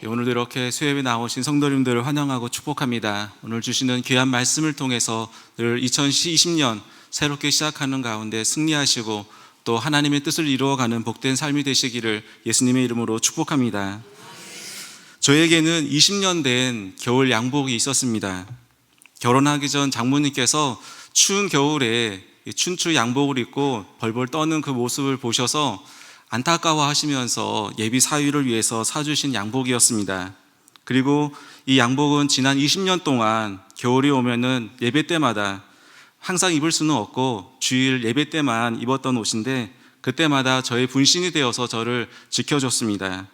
오늘도 이렇게 수협에 나오신 성도님들을 환영하고 축복합니다. 오늘 주시는 귀한 말씀을 통해서 늘 2020년 새롭게 시작하는 가운데 승리하시고 또 하나님의 뜻을 이루어가는 복된 삶이 되시기를 예수님의 이름으로 축복합니다. 저에게는 20년 된 겨울 양복이 있었습니다. 결혼하기 전 장모님께서 추운 겨울에 춘추 양복을 입고 벌벌 떠는 그 모습을 보셔서 안타까워 하시면서 예비 사위를 위해서 사주신 양복이었습니다. 그리고 이 양복은 지난 20년 동안 겨울이 오면은 예배 때마다 항상 입을 수는 없고 주일 예배 때만 입었던 옷인데 그때마다 저의 분신이 되어서 저를 지켜줬습니다.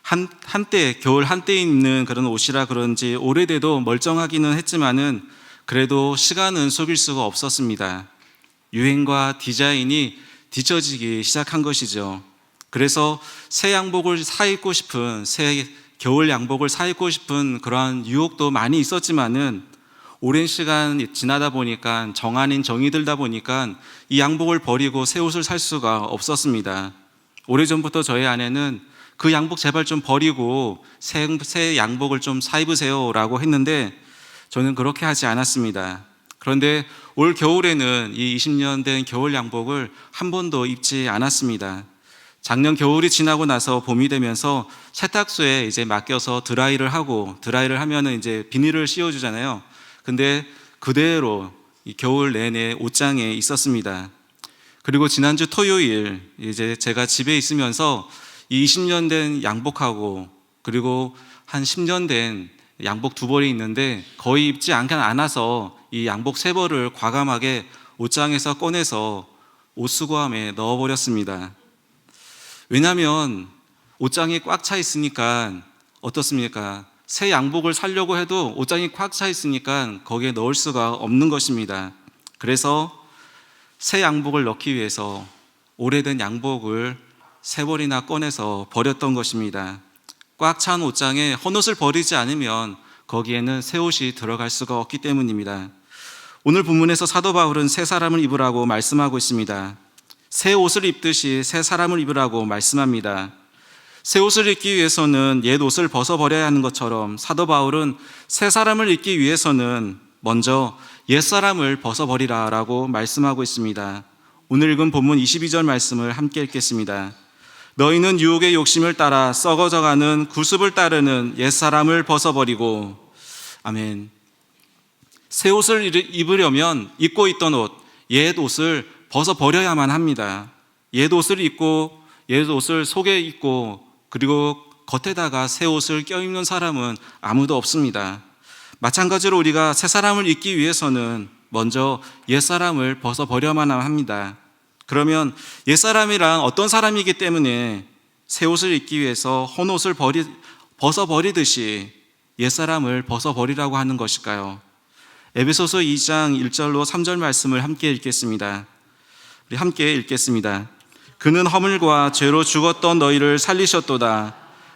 한때 겨울 한때 입는 그런 옷이라 그런지 오래돼도 멀쩡하기는 했지만은 그래도 시간은 속일 수가 없었습니다. 유행과 디자인이 뒤처지기 시작한 것이죠. 그래서 새 양복을 사 입고 싶은 새 겨울 양복을 사 입고 싶은 그러한 유혹도 많이 있었지만은 오랜 시간 지나다 보니까 정 아닌 정이 들다 보니까 이 양복을 버리고 새 옷을 살 수가 없었습니다. 오래전부터 저희 아내는 그 양복 제발 좀 버리고 새 양복을 좀 사 입으세요 라고 했는데 저는 그렇게 하지 않았습니다. 그런데 올 겨울에는 이 20년 된 겨울 양복을 한 번도 입지 않았습니다. 작년 겨울이 지나고 나서 봄이 되면서 세탁소에 이제 맡겨서 드라이를 하면은 이제 비닐을 씌워주잖아요. 근데 그대로 이 겨울 내내 옷장에 있었습니다. 그리고 지난주 토요일 이제 제가 집에 있으면서 이 20년 된 양복하고 그리고 한 10년 된 양복 두 벌이 있는데 거의 입지 않아서 이 양복 세 벌을 과감하게 옷장에서 꺼내서 옷수거함에 넣어버렸습니다. 왜냐하면 옷장이 꽉 차 있으니까 어떻습니까? 새 양복을 사려고 해도 옷장이 꽉 차 있으니까 거기에 넣을 수가 없는 것입니다. 그래서 새 양복을 넣기 위해서 오래된 양복을 세 벌이나 꺼내서 버렸던 것입니다. 꽉 찬 옷장에 헌옷을 버리지 않으면 거기에는 새 옷이 들어갈 수가 없기 때문입니다. 오늘 본문에서 사도 바울은 새 사람을 입으라고 말씀하고 있습니다. 새 옷을 입듯이 새 사람을 입으라고 말씀합니다. 새 옷을 입기 위해서는 옛 옷을 벗어버려야 하는 것처럼 사도 바울은 새 사람을 입기 위해서는 먼저 옛 사람을 벗어버리라 라고 말씀하고 있습니다. 오늘 읽은 본문 22절 말씀을 함께 읽겠습니다. 너희는 유혹의 욕심을 따라 썩어져가는 구습을 따르는 옛 사람을 벗어버리고. 아멘. 새 옷을 입으려면 입고 있던 옷, 옛 옷을 벗어버려야만 합니다. 옛 옷을 입고 옛 옷을 속에 입고 그리고 겉에다가 새 옷을 껴입는 사람은 아무도 없습니다. 마찬가지로 우리가 새 사람을 입기 위해서는 먼저 옛 사람을 벗어버려야만 합니다. 그러면 옛 사람이란 어떤 사람이기 때문에 새 옷을 입기 위해서 헌옷을 벗어버리듯이 옛 사람을 벗어버리라고 하는 것일까요? 에베소서 2장 1절로 3절 말씀을 함께 읽겠습니다. 우리 함께 읽겠습니다. 그는 허물과 죄로 죽었던 너희를 살리셨도다.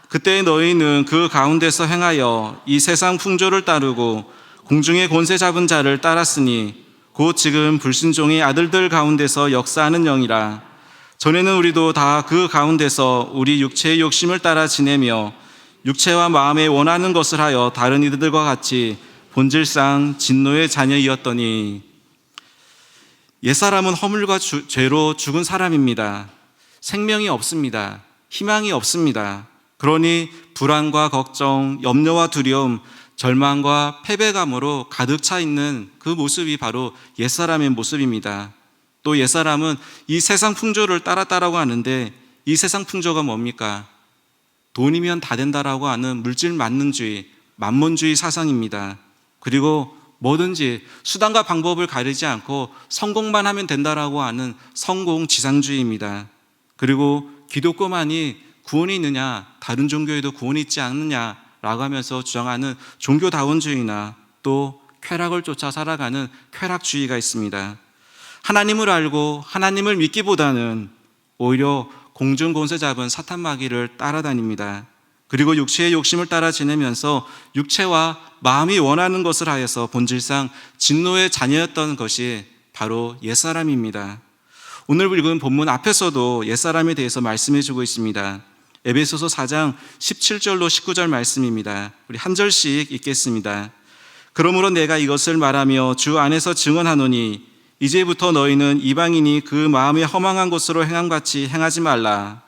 그때 너희는 그 가운데서 행하여 이 세상 풍조를 따르고 공중의 권세 잡은 자를 따랐으니 곧 지금 불순종의 아들들 가운데서 역사하는 영이라. 전에는 우리도 다 그 가운데서 우리 육체의 욕심을 따라 지내며 육체와 마음에 원하는 것을 하여 다른 이들과 같이 본질상 진노의 자녀이었더니. 옛사람은 허물과 죄로 죽은 사람입니다. 생명이 없습니다. 희망이 없습니다. 그러니 불안과 걱정, 염려와 두려움, 절망과 패배감으로 가득 차 있는 그 모습이 바로 옛사람의 모습입니다. 또 옛사람은 이 세상 풍조를 따랐다라고 하는데 이 세상 풍조가 뭡니까? 돈이면 다 된다라고 하는 물질 만능주의, 만몬주의 사상입니다. 그리고 뭐든지 수단과 방법을 가리지 않고 성공만 하면 된다라고 하는 성공지상주의입니다. 그리고 기독교만이 구원이 있느냐, 다른 종교에도 구원이 있지 않느냐라고 하면서 주장하는 종교다원주의나 또 쾌락을 쫓아 살아가는 쾌락주의가 있습니다. 하나님을 알고 하나님을 믿기보다는 오히려 공중권세 잡은 사탄 마귀를 따라다닙니다. 그리고 육체의 욕심을 따라 지내면서 육체와 마음이 원하는 것을 하여서 본질상 진노의 자녀였던 것이 바로 옛사람입니다. 오늘 읽은 본문 앞에서도 옛사람에 대해서 말씀해 주고 있습니다. 에베소서 4장 17절로 19절 말씀입니다. 우리 한 절씩 읽겠습니다. 그러므로 내가 이것을 말하며 주 안에서 증언하노니 이제부터 너희는 이방인이 그 마음에 허망한 것으로 행함같이 행하지 말라.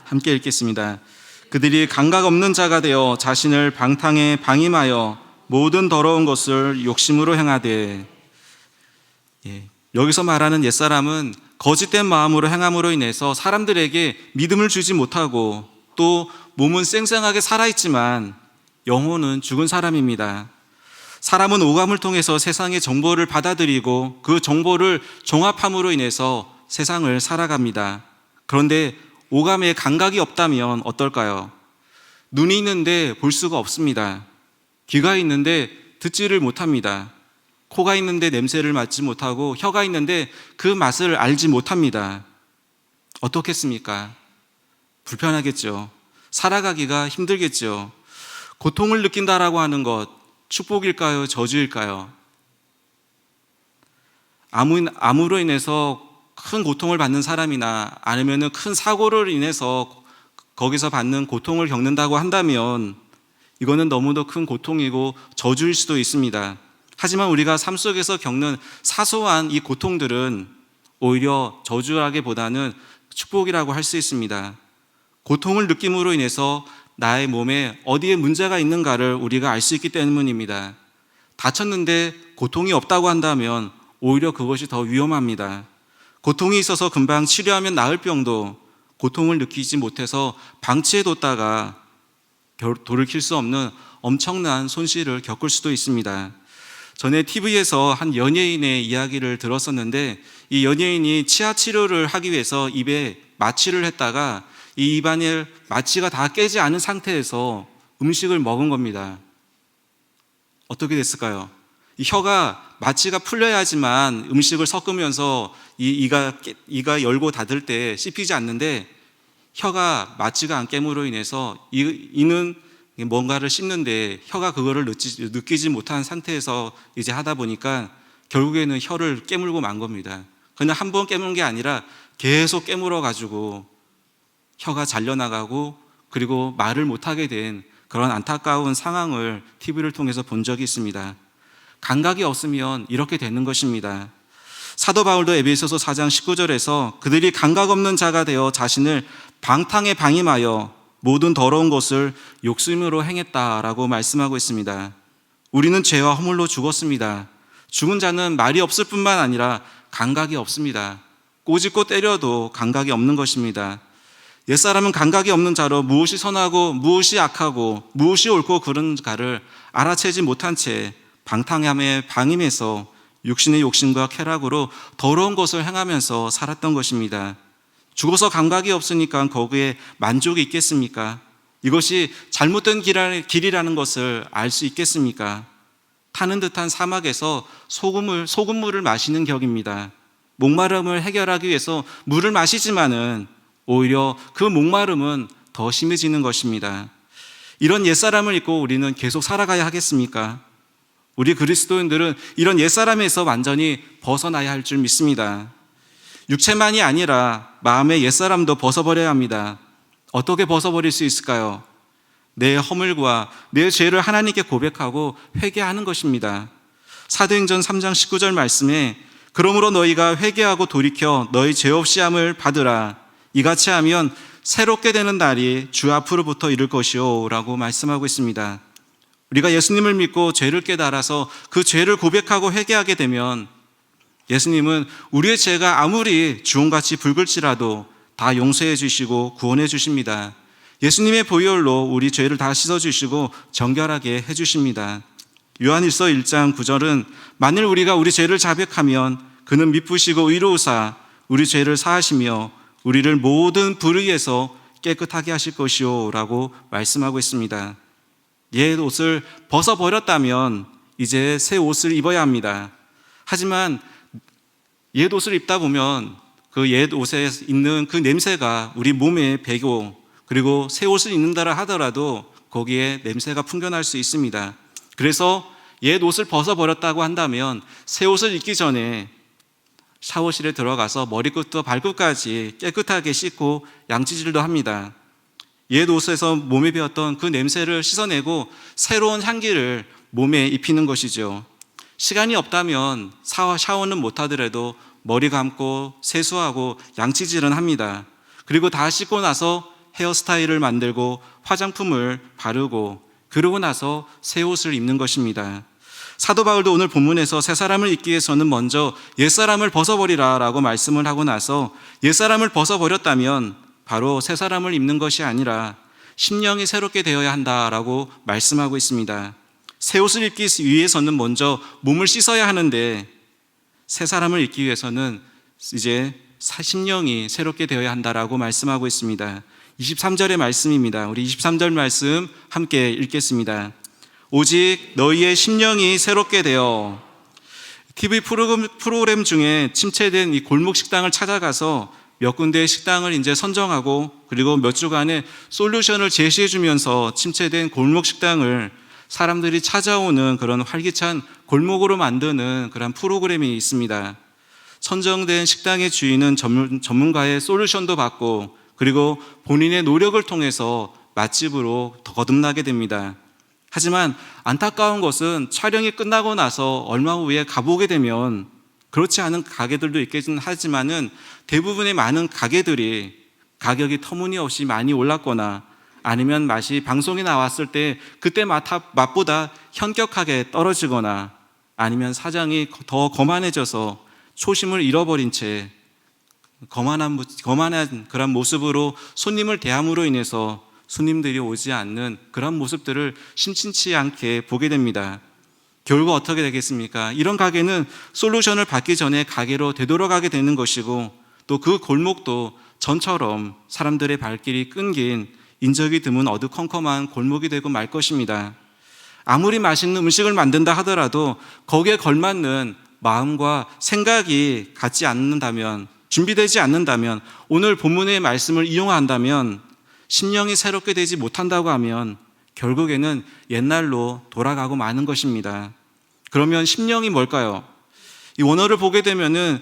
함께 읽겠습니다. 그들이 감각 없는 자가 되어 자신을 방탕에 방임하여 모든 더러운 것을 욕심으로 행하되. 여기서 말하는 옛사람은 거짓된 마음으로 행함으로 인해서 사람들에게 믿음을 주지 못하고 또 몸은 쌩쌩하게 살아있지만 영혼은 죽은 사람입니다. 사람은 오감을 통해서 세상의 정보를 받아들이고 그 정보를 종합함으로 인해서 세상을 살아갑니다. 그런데 오감에 감각이 없다면 어떨까요? 눈이 있는데 볼 수가 없습니다. 귀가 있는데 듣지를 못합니다. 코가 있는데 냄새를 맡지 못하고 혀가 있는데 그 맛을 알지 못합니다. 어떻겠습니까? 불편하겠죠. 살아가기가 힘들겠죠. 고통을 느낀다라고 하는 것, 축복일까요? 저주일까요? 암으로 인해서 큰 고통을 받는 사람이나 아니면 큰 사고를 인해서 거기서 받는 고통을 겪는다고 한다면 이거는 너무도 큰 고통이고 저주일 수도 있습니다. 하지만 우리가 삶 속에서 겪는 사소한 이 고통들은 오히려 저주라기보다는 축복이라고 할 수 있습니다. 고통을 느낌으로 인해서 나의 몸에 어디에 문제가 있는가를 우리가 알 수 있기 때문입니다. 다쳤는데 고통이 없다고 한다면 오히려 그것이 더 위험합니다. 고통이 있어서 금방 치료하면 나을 병도 고통을 느끼지 못해서 방치해뒀다가 돌이킬 수 없는 엄청난 손실을 겪을 수도 있습니다. 전에 TV에서 한 연예인의 이야기를 들었었는데 이 연예인이 치아 치료를 하기 위해서 입에 마취를 했다가 이 입안에 마취가 다 깨지 않은 상태에서 음식을 먹은 겁니다. 어떻게 됐을까요? 이 혀가 마취가 풀려야지만 음식을 섞으면서 이가 열고 닫을 때 씹히지 않는데 혀가 마취가 안 깨므로 인해서 이는 뭔가를 씹는데 혀가 그거를 느끼지 못한 상태에서 이제 하다 보니까 결국에는 혀를 깨물고 만 겁니다. 그냥 한 번 깨문 게 아니라 계속 깨물어 가지고 혀가 잘려나가고 그리고 말을 못하게 된 그런 안타까운 상황을 TV를 통해서 본 적이 있습니다. 감각이 없으면 이렇게 되는 것입니다. 사도 바울도 에베소서 4장 19절에서 그들이 감각 없는 자가 되어 자신을 방탕에 방임하여 모든 더러운 것을 욕심으로 행했다라고 말씀하고 있습니다. 우리는 죄와 허물로 죽었습니다. 죽은 자는 말이 없을 뿐만 아니라 감각이 없습니다. 꼬집고 때려도 감각이 없는 것입니다. 옛사람은 감각이 없는 자로 무엇이 선하고 무엇이 악하고 무엇이 옳고 그른가를 알아채지 못한 채 방탕함에 방임해서 육신의 욕심과 쾌락으로 더러운 것을 행하면서 살았던 것입니다. 죽어서 감각이 없으니까 거기에 만족이 있겠습니까? 이것이 잘못된 길이라는 것을 알 수 있겠습니까? 타는 듯한 사막에서 소금물을 마시는 격입니다. 목마름을 해결하기 위해서 물을 마시지만은 오히려 그 목마름은 더 심해지는 것입니다. 이런 옛사람을 잊고 우리는 계속 살아가야 하겠습니까? 우리 그리스도인들은 이런 옛사람에서 완전히 벗어나야 할 줄 믿습니다. 육체만이 아니라 마음의 옛사람도 벗어버려야 합니다. 어떻게 벗어버릴 수 있을까요? 내 허물과 내 죄를 하나님께 고백하고 회개하는 것입니다. 사도행전 3장 19절 말씀에 그러므로 너희가 회개하고 돌이켜 너희 죄 없이 함을 받으라. 이같이 하면 새롭게 되는 날이 주 앞으로부터 이를 것이오 라고 말씀하고 있습니다. 우리가 예수님을 믿고 죄를 깨달아서 그 죄를 고백하고 회개하게 되면 예수님은 우리의 죄가 아무리 주홍같이 붉을지라도 다 용서해 주시고 구원해 주십니다. 예수님의 보혈로 우리 죄를 다 씻어주시고 정결하게 해주십니다. 요한일서 1장 9절은 만일 우리가 우리 죄를 자백하면 그는 미쁘시고 의로우사 우리 죄를 사하시며 우리를 모든 불의에서 깨끗하게 하실 것이오 라고 말씀하고 있습니다. 옛 옷을 벗어버렸다면 이제 새 옷을 입어야 합니다. 하지만 옛 옷을 입다 보면 그 옛 옷에 있는 그 냄새가 우리 몸에 배고 그리고 새 옷을 입는다라 하더라도 거기에 냄새가 풍겨날 수 있습니다. 그래서 옛 옷을 벗어버렸다고 한다면 새 옷을 입기 전에 샤워실에 들어가서 머리끝부터 발끝까지 깨끗하게 씻고 양치질도 합니다. 옛 옷에서 몸에 배었던 그 냄새를 씻어내고 새로운 향기를 몸에 입히는 것이죠. 시간이 없다면 샤워는 못하더라도 머리 감고 세수하고 양치질은 합니다. 그리고 다 씻고 나서 헤어스타일을 만들고 화장품을 바르고 그러고 나서 새 옷을 입는 것입니다. 사도 바울도 오늘 본문에서 새 사람을 입기 위해서는 먼저 옛사람을 벗어버리라 라고 말씀을 하고 나서 옛사람을 벗어버렸다면 바로 새 사람을 입는 것이 아니라 심령이 새롭게 되어야 한다라고 말씀하고 있습니다. 새 옷을 입기 위해서는 먼저 몸을 씻어야 하는데 새 사람을 입기 위해서는 이제 심령이 새롭게 되어야 한다라고 말씀하고 있습니다. 23절의 말씀입니다. 우리 23절 말씀 함께 읽겠습니다. 오직 너희의 심령이 새롭게 되어. TV 프로그램 중에 침체된 이 골목 식당을 찾아가서 몇 군데의 식당을 이제 선정하고 그리고 몇 주간의 솔루션을 제시해 주면서 침체된 골목 식당을 사람들이 찾아오는 그런 활기찬 골목으로 만드는 그런 프로그램이 있습니다. 선정된 식당의 주인은 전문가의 솔루션도 받고 그리고 본인의 노력을 통해서 맛집으로 더 거듭나게 됩니다. 하지만 안타까운 것은 촬영이 끝나고 나서 얼마 후에 가보게 되면 그렇지 않은 가게들도 있겠긴 하지만은 대부분의 많은 가게들이 가격이 터무니없이 많이 올랐거나 아니면 맛이 방송에 나왔을 때 그때 맛보다 현격하게 떨어지거나 아니면 사장이 더 거만해져서 초심을 잃어버린 채 거만한 그런 모습으로 손님을 대함으로 인해서 손님들이 오지 않는 그런 모습들을 심심치 않게 보게 됩니다. 결국 어떻게 되겠습니까? 이런 가게는 솔루션을 받기 전에 가게로 되돌아가게 되는 것이고 또 그 골목도 전처럼 사람들의 발길이 끊긴 인적이 드문 어두컴컴한 골목이 되고 말 것입니다. 아무리 맛있는 음식을 만든다 하더라도 거기에 걸맞는 마음과 생각이 갖지 않는다면, 준비되지 않는다면, 오늘 본문의 말씀을 이용한다면 심령이 새롭게 되지 못한다고 하면 결국에는 옛날로 돌아가고 마는 것입니다. 그러면 심령이 뭘까요? 이 원어를 보게 되면은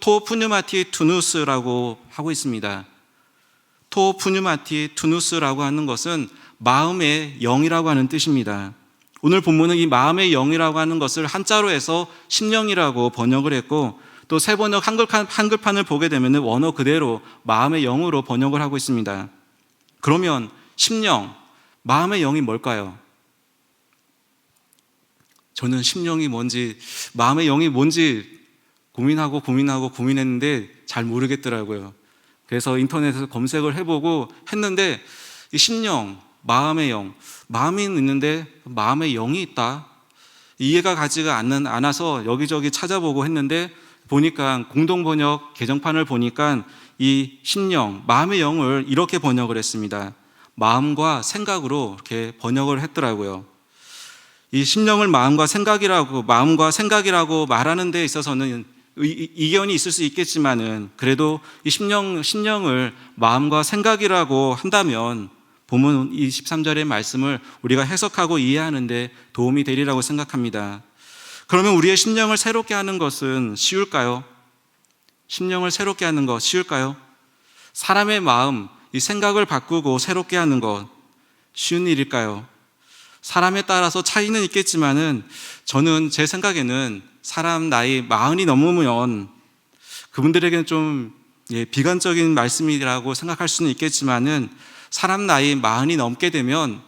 토 푸뉴마티 투누스라고 하고 있습니다. 토 푸뉴마티 투누스라고 하는 것은 마음의 영이라고 하는 뜻입니다. 오늘 본문은 이 마음의 영이라고 하는 것을 한자로 해서 심령이라고 번역을 했고 또 새 번역 한글판을 보게 되면은 원어 그대로 마음의 영으로 번역을 하고 있습니다. 그러면 심령, 마음의 영이 뭘까요? 저는 심령이 뭔지, 마음의 영이 뭔지 고민했는데 잘 모르겠더라고요. 그래서 인터넷에서 검색을 해보고 했는데 이 심령, 마음의 영, 마음이 있는데 마음의 영이 있다? 이해가 가지가 않아서 여기저기 찾아보고 했는데 보니까 공동번역 개정판을 보니까 이 심령, 마음의 영을 이렇게 번역을 했습니다. 마음과 생각으로 이렇게 번역을 했더라고요. 이 심령을 마음과 생각이라고 말하는 데 있어서는 이견이 있을 수 있겠지만은 그래도 이 심령을 마음과 생각이라고 한다면 본문 23절의 말씀을 우리가 해석하고 이해하는 데 도움이 되리라고 생각합니다. 그러면 우리의 심령을 새롭게 하는 것은 쉬울까요? 심령을 새롭게 하는 것 쉬울까요? 사람의 마음, 이 생각을 바꾸고 새롭게 하는 것 쉬운 일일까요? 사람에 따라서 차이는 있겠지만은 저는 제 생각에는 사람 나이 40이 넘으면 그분들에게는 좀 비관적인 말씀이라고 생각할 수는 있겠지만은 사람 나이 40이 넘게 되면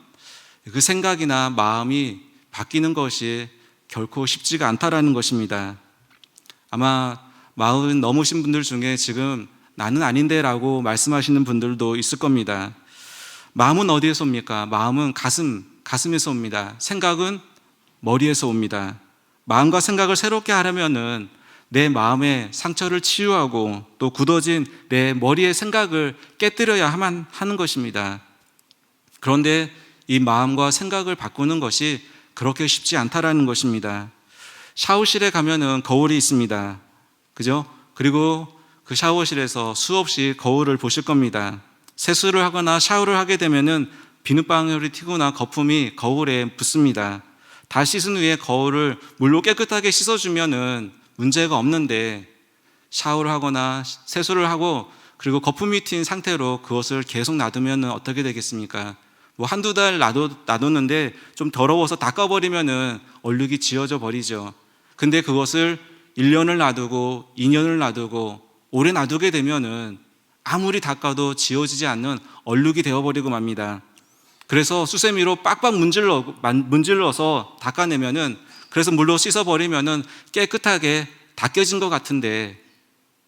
그 생각이나 마음이 바뀌는 것이 결코 쉽지가 않다라는 것입니다. 아마 40 넘으신 분들 중에 지금 나는 아닌데 라고 말씀하시는 분들도 있을 겁니다. 마음은 어디에서 옵니까? 마음은 가슴에서 옵니다. 생각은 머리에서 옵니다. 마음과 생각을 새롭게 하려면은 내 마음의 상처를 치유하고 또 굳어진 내 머리의 생각을 깨뜨려야만 하는 것입니다. 그런데 이 마음과 생각을 바꾸는 것이 그렇게 쉽지 않다라는 것입니다. 샤워실에 가면은 거울이 있습니다. 그죠? 그리고 그 샤워실에서 수없이 거울을 보실 겁니다. 세수를 하거나 샤워를 하게 되면은 비눗방울이 튀거나 거품이 거울에 붙습니다. 다 씻은 후에 거울을 물로 깨끗하게 씻어주면은 문제가 없는데, 샤워를 하거나 세수를 하고 그리고 거품이 튄 상태로 그것을 계속 놔두면 어떻게 되겠습니까? 뭐 한두 달 놔뒀는데 좀 더러워서 닦아버리면은 얼룩이 지워져 버리죠. 근데 그것을 1년을 놔두고 2년을 놔두고 오래 놔두게 되면은 아무리 닦아도 지워지지 않는 얼룩이 되어버리고 맙니다. 그래서 수세미로 빡빡 문질러서 닦아내면은, 그래서 물로 씻어버리면은 깨끗하게 닦여진 것 같은데,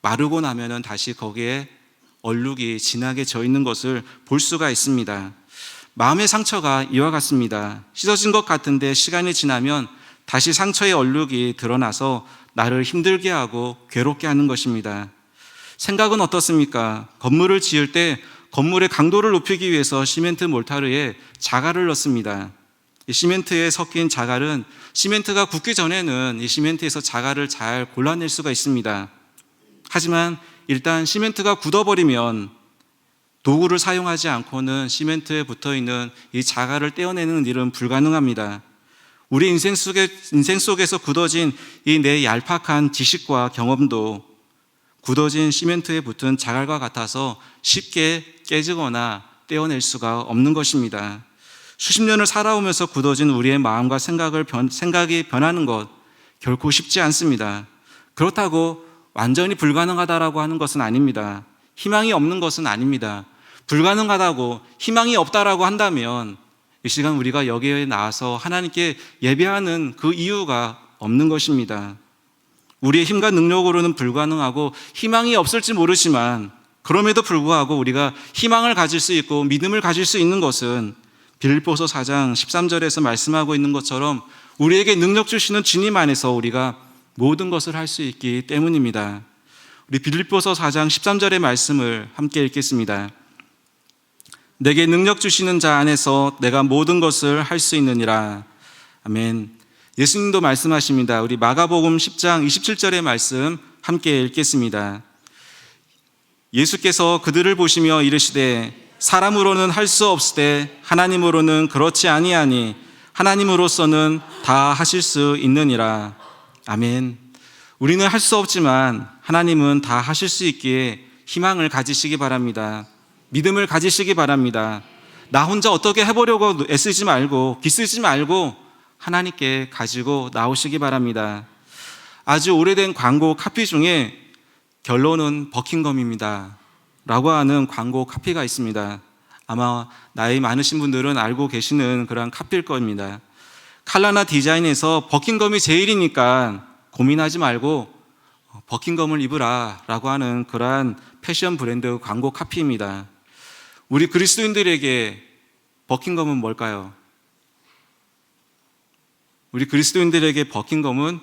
마르고 나면은 다시 거기에 얼룩이 진하게 져 있는 것을 볼 수가 있습니다. 마음의 상처가 이와 같습니다. 씻어진 것 같은데 시간이 지나면 다시 상처의 얼룩이 드러나서 나를 힘들게 하고 괴롭게 하는 것입니다. 생각은 어떻습니까? 건물을 지을 때 건물의 강도를 높이기 위해서 시멘트 몰타르에 자갈을 넣습니다. 이 시멘트에 섞인 자갈은 시멘트가 굳기 전에는 이 시멘트에서 자갈을 잘 골라낼 수가 있습니다. 하지만 일단 시멘트가 굳어버리면 도구를 사용하지 않고는 시멘트에 붙어있는 이 자갈을 떼어내는 일은 불가능합니다. 우리 인생 속에서 굳어진 이 내 얄팍한 지식과 경험도 굳어진 시멘트에 붙은 자갈과 같아서 쉽게 깨지거나 떼어낼 수가 없는 것입니다. 수십 년을 살아오면서 굳어진 우리의 마음과 생각이 변하는 것 결코 쉽지 않습니다. 그렇다고 완전히 불가능하다라고 하는 것은 아닙니다. 희망이 없는 것은 아닙니다. 불가능하다고 희망이 없다라고 한다면 이 시간 우리가 여기에 나와서 하나님께 예배하는 그 이유가 없는 것입니다. 우리의 힘과 능력으로는 불가능하고 희망이 없을지 모르지만, 그럼에도 불구하고 우리가 희망을 가질 수 있고 믿음을 가질 수 있는 것은 빌립보서 4장 13절에서 말씀하고 있는 것처럼 우리에게 능력 주시는 주님 안에서 우리가 모든 것을 할 수 있기 때문입니다. 우리 빌립보서 4장 13절의 말씀을 함께 읽겠습니다. 내게 능력 주시는 자 안에서 내가 모든 것을 할 수 있느니라. 아멘. 예수님도 말씀하십니다. 우리 마가복음 10장 27절의 말씀 함께 읽겠습니다. 예수께서 그들을 보시며 이르시되 사람으로는 할 수 없으되 하나님으로는 그렇지 아니하니 하나님으로서는 다 하실 수 있느니라. 아멘. 우리는 할 수 없지만 하나님은 다 하실 수 있기에 희망을 가지시기 바랍니다. 믿음을 가지시기 바랍니다. 나 혼자 어떻게 해보려고 애쓰지 말고 기쓰지 말고 하나님께 가지고 나오시기 바랍니다. 아주 오래된 광고 카피 중에 결론은 버킹엄입니다 라고 하는 광고 카피가 있습니다. 아마 나이 많으신 분들은 알고 계시는 그런 카피일 겁니다. 칼라나 디자인에서 버킹엄이 제일이니까 고민하지 말고 버킹엄을 입으라 라고 하는 그러한 패션 브랜드 광고 카피입니다. 우리 그리스도인들에게 버킹엄은 뭘까요? 우리 그리스도인들에게 버킹엄은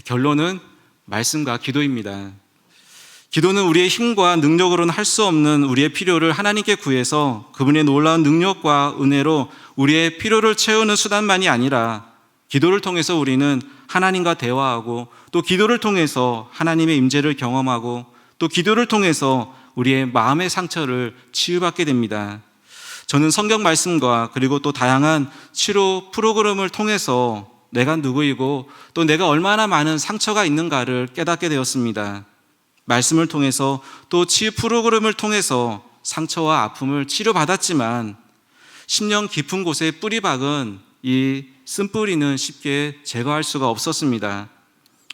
결론은 말씀과 기도입니다. 기도는 우리의 힘과 능력으로는 할 수 없는 우리의 필요를 하나님께 구해서 그분의 놀라운 능력과 은혜로 우리의 필요를 채우는 수단만이 아니라, 기도를 통해서 우리는 하나님과 대화하고, 또 기도를 통해서 하나님의 임재를 경험하고, 또 기도를 통해서 우리의 마음의 상처를 치유받게 됩니다. 저는 성경 말씀과 그리고 또 다양한 치료 프로그램을 통해서 내가 누구이고 또 내가 얼마나 많은 상처가 있는가를 깨닫게 되었습니다. 말씀을 통해서 또 치유 프로그램을 통해서 상처와 아픔을 치료받았지만 10년 깊은 곳에 뿌리 박은 이 쓴뿌리는 쉽게 제거할 수가 없었습니다.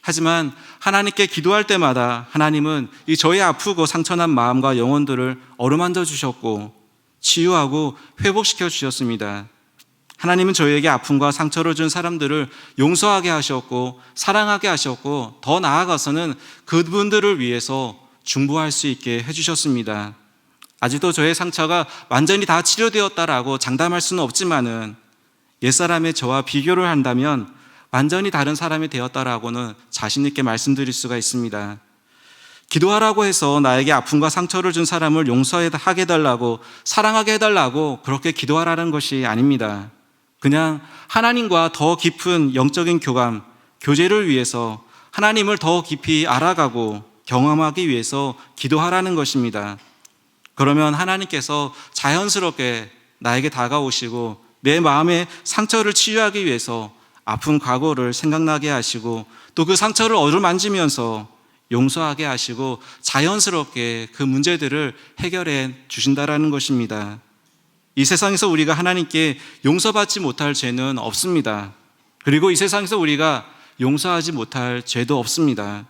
하지만 하나님께 기도할 때마다 하나님은 이 저의 아프고 상처난 마음과 영혼들을 어루만져 주셨고 치유하고 회복시켜 주셨습니다. 하나님은 저희에게 아픔과 상처를 준 사람들을 용서하게 하셨고 사랑하게 하셨고, 더 나아가서는 그분들을 위해서 중보할 수 있게 해주셨습니다. 아직도 저의 상처가 완전히 다 치료되었다라고 장담할 수는 없지만은 옛사람의 저와 비교를 한다면 완전히 다른 사람이 되었다라고는 자신 있게 말씀드릴 수가 있습니다. 기도하라고 해서 나에게 아픔과 상처를 준 사람을 용서하게 해달라고, 사랑하게 해달라고 그렇게 기도하라는 것이 아닙니다. 그냥 하나님과 더 깊은 영적인 교감, 교제를 위해서 하나님을 더 깊이 알아가고 경험하기 위해서 기도하라는 것입니다. 그러면 하나님께서 자연스럽게 나에게 다가오시고 내 마음의 상처를 치유하기 위해서 아픈 과거를 생각나게 하시고 또 그 상처를 어루만지면서 용서하게 하시고 자연스럽게 그 문제들을 해결해 주신다라는 것입니다. 이 세상에서 우리가 하나님께 용서받지 못할 죄는 없습니다. 그리고 이 세상에서 우리가 용서하지 못할 죄도 없습니다.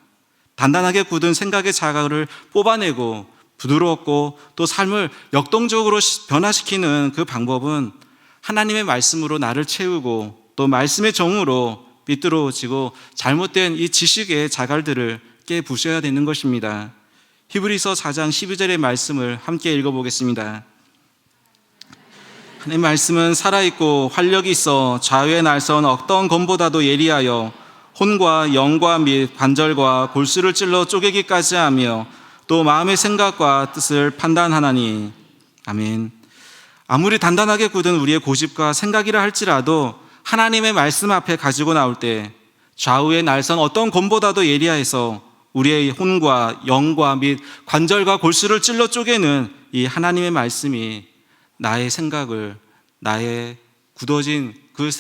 단단하게 굳은 생각의 자갈을 뽑아내고 부드럽고 또 삶을 역동적으로 변화시키는 그 방법은 하나님의 말씀으로 나를 채우고 또 말씀의 정으로 삐뚤어지고 잘못된 이 지식의 자갈들을 깨부셔야 되는 것입니다. 히브리서 4장 12절의 말씀을 함께 읽어보겠습니다. 하나님의 말씀은 살아있고 활력이 있어 좌우에 날선 어떤 검보다도 예리하여 혼과 영과 및 관절과 골수를 찔러 쪼개기까지 하며 또 마음의 생각과 뜻을 판단하나니. 아멘. 아무리 단단하게 굳은 우리의 고집과 생각이라 할지라도 하나님의 말씀 앞에 가지고 나올 때 좌우에 날선 어떤 검보다도 예리하여서 우리의 혼과 영과 및 관절과 골수를 찔러 쪼개는 이 하나님의 말씀이 나의 생각을, 나의 굳어진 그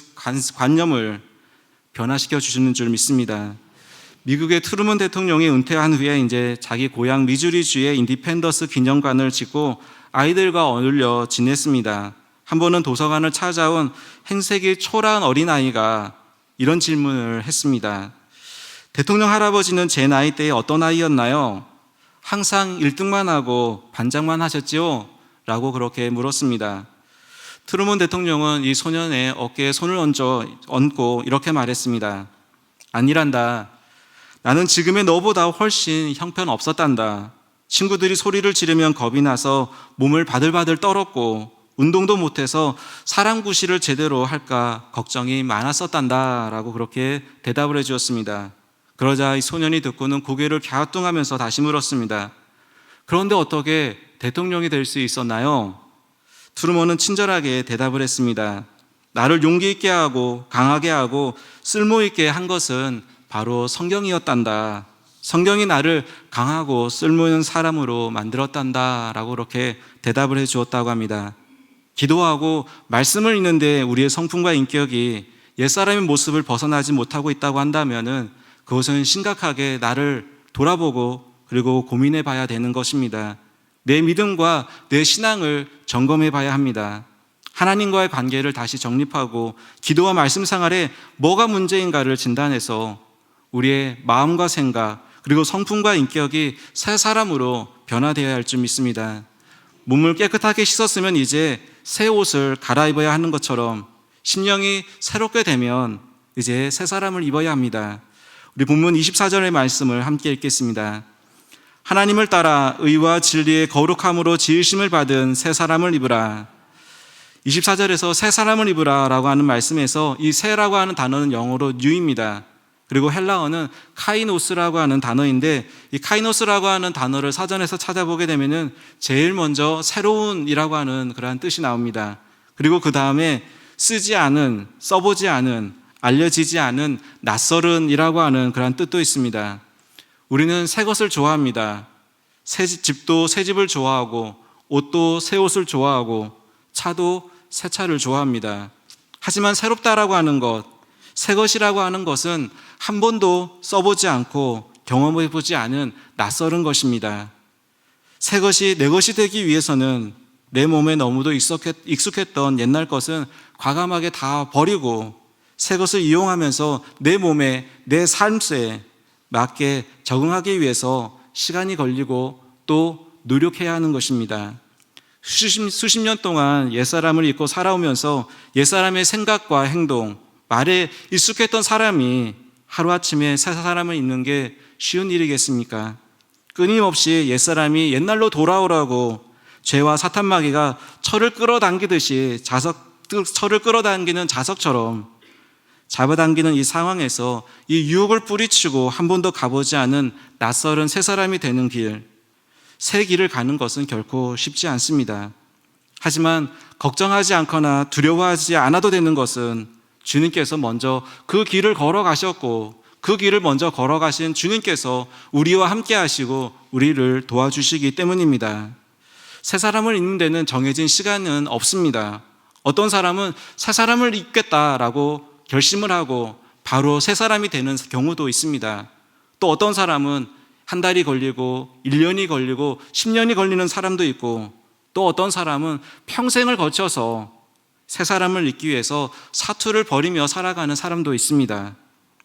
관념을 변화시켜 주시는 줄 믿습니다. 미국의 트루먼 대통령이 은퇴한 후에 이제 자기 고향 미주리주의 인디펜던스 기념관을 짓고 아이들과 어울려 지냈습니다. 한 번은 도서관을 찾아온 행색이 초라한 어린아이가 이런 질문을 했습니다. 대통령 할아버지는 제 나이 때에 어떤 아이였나요? 항상 1등만 하고 반장만 하셨지요? 라고 그렇게 물었습니다. 트루먼 대통령은 이 소년의 어깨에 손을 얹고 이렇게 말했습니다. 아니란다. 나는 지금의 너보다 훨씬 형편없었단다. 친구들이 소리를 지르면 겁이 나서 몸을 바들바들 떨었고 운동도 못해서 사람 구실을 제대로 할까 걱정이 많았었단다 라고 그렇게 대답을 해주었습니다. 그러자 이 소년이 듣고는 고개를 갸우뚱하면서 다시 물었습니다. 그런데 어떻게 대통령이 될 수 있었나요? 트루먼은 친절하게 대답을 했습니다. 나를 용기 있게 하고 강하게 하고 쓸모 있게 한 것은 바로 성경이었단다. 성경이 나를 강하고 쓸모 있는 사람으로 만들었단다 라고 그렇게 대답을 해 주었다고 합니다. 기도하고 말씀을 읽는데 우리의 성품과 인격이 옛사람의 모습을 벗어나지 못하고 있다고 한다면 그것은 심각하게 나를 돌아보고 그리고 고민해 봐야 되는 것입니다. 내 믿음과 내 신앙을 점검해 봐야 합니다. 하나님과의 관계를 다시 정립하고 기도와 말씀 생활에 뭐가 문제인가를 진단해서 우리의 마음과 생각 그리고 성품과 인격이 새 사람으로 변화되어야 할 줄 믿습니다. 몸을 깨끗하게 씻었으면 이제 새 옷을 갈아입어야 하는 것처럼 심령이 새롭게 되면 이제 새 사람을 입어야 합니다. 우리 본문 24절의 말씀을 함께 읽겠습니다. 하나님을 따라 의와 진리의 거룩함으로 지으심을 받은 새 사람을 입으라. 24절에서 새 사람을 입으라 라고 하는 말씀에서 이 새라고 하는 단어는 영어로 new입니다. 그리고 헬라어는 카이노스라고 하는 단어인데 이 카이노스라고 하는 단어를 사전에서 찾아보게 되면은 제일 먼저 새로운이라고 하는 그러한 뜻이 나옵니다. 그리고 그 다음에 쓰지 않은, 써보지 않은, 알려지지 않은 낯설은이라고 하는 그러한 뜻도 있습니다. 우리는 새 것을 좋아합니다. 새 집도 새 집을 좋아하고 옷도 새 옷을 좋아하고 차도 새 차를 좋아합니다. 하지만 새롭다라고 하는 것, 새 것이라고 하는 것은 한 번도 써보지 않고 경험해보지 않은 낯설은 것입니다. 새 것이 내 것이 되기 위해서는 내 몸에 너무도 익숙했던 옛날 것은 과감하게 다 버리고 새 것을 이용하면서 내 몸에 내 삶에 맞게 적응하기 위해서 시간이 걸리고 또 노력해야 하는 것입니다. 수십 년 동안 옛사람을 입고 살아오면서 옛사람의 생각과 행동, 말에 익숙했던 사람이 하루아침에 새 사람을 입는 게 쉬운 일이겠습니까? 끊임없이 옛사람이 옛날로 돌아오라고 죄와 사탄마귀가 철을 끌어당기듯이 철을 끌어당기는 자석처럼 잡아당기는 이 상황에서 이 유혹을 뿌리치고 한 번도 가보지 않은 낯설은 새 사람이 되는 길, 새 길을 가는 것은 결코 쉽지 않습니다. 하지만 걱정하지 않거나 두려워하지 않아도 되는 것은 주님께서 먼저 그 길을 걸어가셨고 그 길을 먼저 걸어가신 주님께서 우리와 함께 하시고 우리를 도와주시기 때문입니다. 새 사람을 입는 데는 정해진 시간은 없습니다. 어떤 사람은 새 사람을 입겠다라고 결심을 하고 바로 새 사람이 되는 경우도 있습니다. 또 어떤 사람은 한 달이 걸리고 1년이 걸리고 10년이 걸리는 사람도 있고, 또 어떤 사람은 평생을 거쳐서 새 사람을 잊기 위해서 사투를 벌이며 살아가는 사람도 있습니다.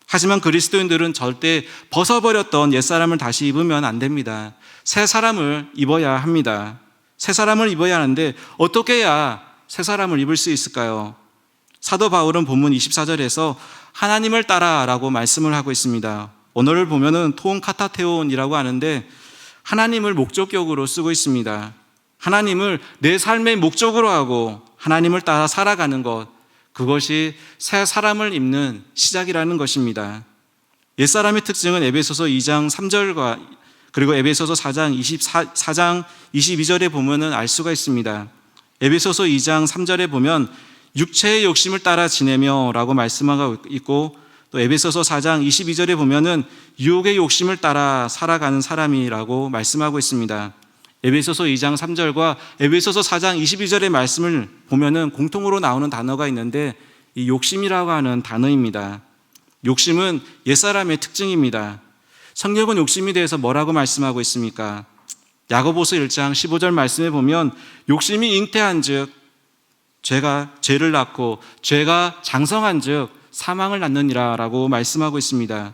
하지만 그리스도인들은 절대 벗어버렸던 옛사람을 다시 입으면 안 됩니다. 새 사람을 입어야 합니다. 새 사람을 입어야 하는데 어떻게 해야 새 사람을 입을 수 있을까요? 사도 바울은 본문 24절에서 하나님을 따라라고 말씀을 하고 있습니다. 언어를 보면은 토온 카타테온이라고 하는데 하나님을 목적격으로 쓰고 있습니다. 하나님을 내 삶의 목적으로 하고 하나님을 따라 살아가는 것, 그것이 새 사람을 입는 시작이라는 것입니다. 옛사람의 특징은 에베소서 2장 3절과 그리고 에베소서 4장 22절에 보면은 알 수가 있습니다. 에베소서 2장 3절에 보면 육체의 욕심을 따라 지내며 라고 말씀하고 있고, 또 에베소서 4장 22절에 보면은 유혹의 욕심을 따라 살아가는 사람이라고 말씀하고 있습니다. 에베소서 2장 3절과 에베소서 4장 22절의 말씀을 보면은 공통으로 나오는 단어가 있는데 이 욕심이라고 하는 단어입니다. 욕심은 옛사람의 특징입니다. 성경은 욕심에 대해서 뭐라고 말씀하고 있습니까? 야고보서 1장 15절 말씀에 보면 욕심이 잉태한즉 죄를 낳고 죄가 장성한즉 사망을 낳느니라 라고 말씀하고 있습니다.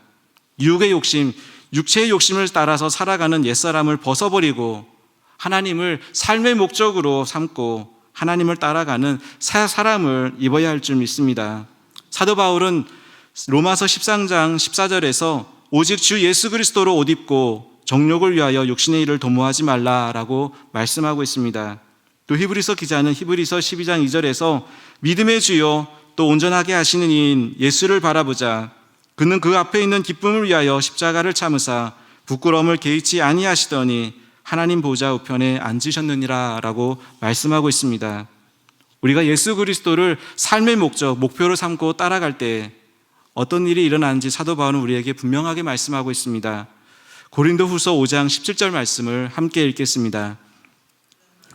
유혹의 욕심, 육체의 욕심을 따라서 살아가는 옛사람을 벗어버리고 하나님을 삶의 목적으로 삼고 하나님을 따라가는 새 사람을 입어야 할 줄 믿습니다. 사도 바울은 로마서 13장 14절에서 오직 주 예수 그리스도로 옷 입고 정욕을 위하여 육신의 일을 도모하지 말라라고 말씀하고 있습니다. 또 히브리서 기자는 히브리서 12장 2절에서 믿음의 주요 또 온전하게 하시는 이인 예수를 바라보자. 그는 그 앞에 있는 기쁨을 위하여 십자가를 참으사 부끄러움을 개의치 아니하시더니 하나님 보좌 우편에 앉으셨느니라 라고 말씀하고 있습니다. 우리가 예수 그리스도를 삶의 목적, 목표로 삼고 따라갈 때 어떤 일이 일어나는지 사도 바울은 우리에게 분명하게 말씀하고 있습니다. 고린도후서 5장 17절 말씀을 함께 읽겠습니다.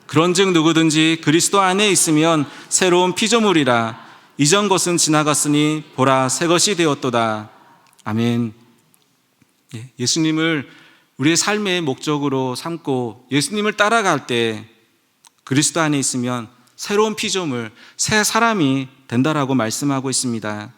그런즉 누구든지 그리스도 안에 있으면 새로운 피조물이라. 이전 것은 지나갔으니 보라 새 것이 되었도다. 아멘. 예수님을 우리의 삶의 목적으로 삼고 예수님을 따라갈 때 그리스도 안에 있으면 새로운 피조물, 새 사람이 된다라고 말씀하고 있습니다.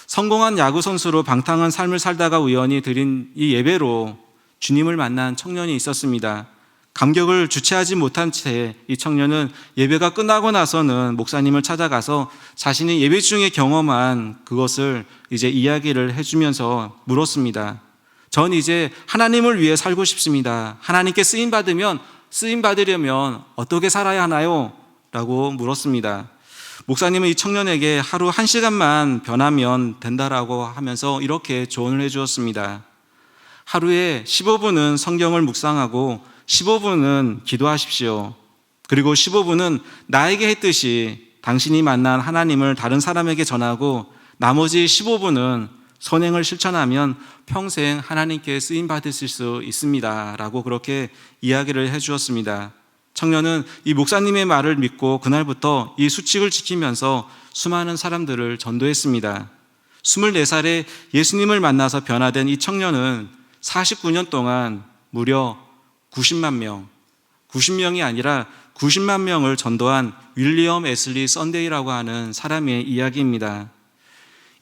성공한 야구 선수로 방탕한 삶을 살다가 우연히 드린 이 예배로 주님을 만난 청년이 있었습니다. 감격을 주체하지 못한 채 이 청년은 예배가 끝나고 나서는 목사님을 찾아가서 자신이 예배 중에 경험한 그것을 이제 이야기를 해주면서 물었습니다. 전 이제 하나님을 위해 살고 싶습니다. 하나님께 쓰임 받으려면 어떻게 살아야 하나요? 라고 물었습니다. 목사님은 이 청년에게 하루 1시간만 변하면 된다라고 하면서 이렇게 조언을 해주었습니다. 하루에 15분은 성경을 묵상하고 15분은 기도하십시오. 그리고 15분은 나에게 했듯이 당신이 만난 하나님을 다른 사람에게 전하고 나머지 15분은 선행을 실천하면 평생 하나님께 쓰임 받으실 수 있습니다 라고 그렇게 이야기를 해주었습니다. 청년은 이 목사님의 말을 믿고 그날부터 이 수칙을 지키면서 수많은 사람들을 전도했습니다. 24살에 예수님을 만나서 변화된 이 청년은 49년 동안 무려 90명이 아니라 90만 명을 전도한 윌리엄 애슬리 썬데이라고 하는 사람의 이야기입니다.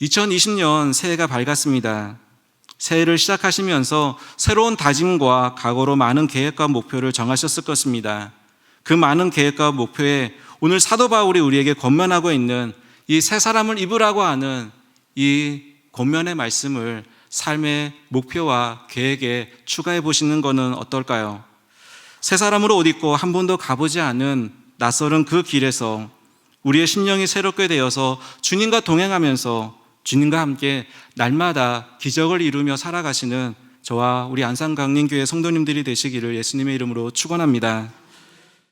2020년 새해가 밝았습니다. 새해를 시작하시면서 새로운 다짐과 각오로 많은 계획과 목표를 정하셨을 것입니다. 그 많은 계획과 목표에 오늘 사도 바울이 우리에게 권면하고 있는 이 새 사람을 입으라고 하는 이 권면의 말씀을 삶의 목표와 계획에 추가해 보시는 것은 어떨까요? 새 사람으로 옷 입고 한 번도 가보지 않은 낯설은 그 길에서 우리의 심령이 새롭게 되어서 주님과 동행하면서 주님과 함께 날마다 기적을 이루며 살아가시는 저와 우리 안산강림교회 성도님들이 되시기를 예수님의 이름으로 축원합니다.